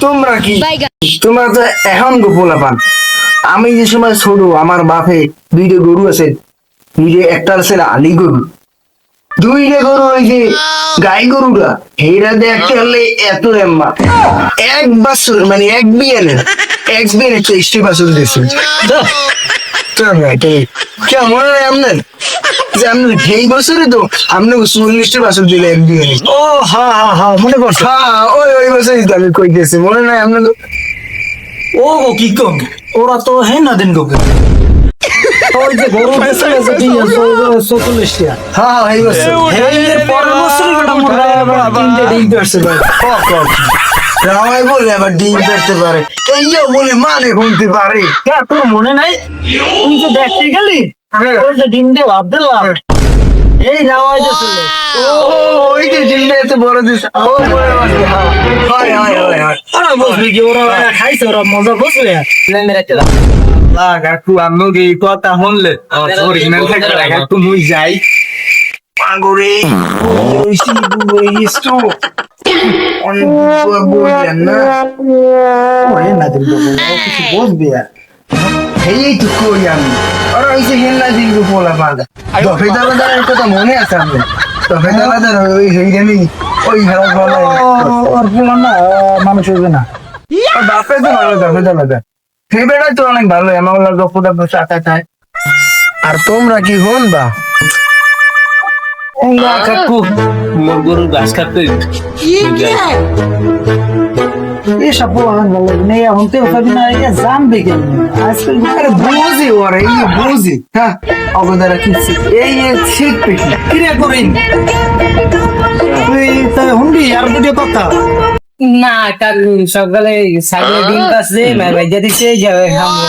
তোমরা কি তোমরা তো এখন গোপলা পান। আমি যে সময় ছোট আমার বাপে দুইটা গরু আছে, দুইটা একটা আছে আলি গরু, দুইটা গরু ওই যে গাই গরুরা হেরা দেখতে হলে এত লম্বা এক বছর মানে এক বিয়ানের একটা স্ত্রী বাছুর দিয়েছে। কেমন আপনার যে আপনি এই বছরে তো আপনি 40টা বাছুর দিলে এক বিয়ানে। ও হ্যাঁ হ্যাঁ হ্যাঁ মনে পড়ছে। হ্যাঁ ওই বছরই তো আমি কইতেছি, মনে নাই আপনার? ও কি কম ওরা তো হ্যাঁ না দিন গোকে ওই যে গরু বেচে গেছে 40টা। হ্যাঁ এই বছর এর পরের বছরই বেটা মোটা তিনটে ডিম পারছে ভাই। রামাই বলে আবার ডিম পেতে পারে, এইও বলে মানে শুনতে পারে। হ্যাঁ তোর মনে নাই তুই যে দেখতে গেলি ওই যে ডিম দিয়ে ভাব দিলাম এই রাওয়াই ছিল। ওই যে ডিমটা এত বড় দিস ও বড় আছে। হয় হয় হয় হয় ওরা বুঝবি কি ওরা খাইছে ওরা মজা বুঝবে কাকু আমি এই কথা শুনলে অরিজিনাল থাকবে কাকু মুই যাই পাগরে ওই সিবু অনেক বললেন না ওই না দিন কিছু বলবি আর এই তো কই আমি আর ওই যে হেলা দিন বলা পাগা দফে দাদার কথা মনে আছে আপনার? দফে দাদার ওই হেইখানি ওই হেলা বলা ওর বললাম না মানুষ হইবে না। বাপে তো ভালো দফে দাদা সেই বেড়াই তো অনেক ভালো আমার গপুদা চাটা চায়। আর তোমরা কি হন বা কাকু মোর গরুর ঘাস কাটতে এসব বলা ভালো নেই এখন তো ওখানে না এটা জানবে কেন আজকাল আরে বুঝি ওরে এই বুঝি হ্যাঁ অবদারা কি এই ঠিক পেকি ক্রিয়া করেন তুই তাই হুন্ডি আর দুটো কথা না কাল সকালে ছাগলের ডিম পাচ্ছে ভাইজা দিছে যাবে খাবো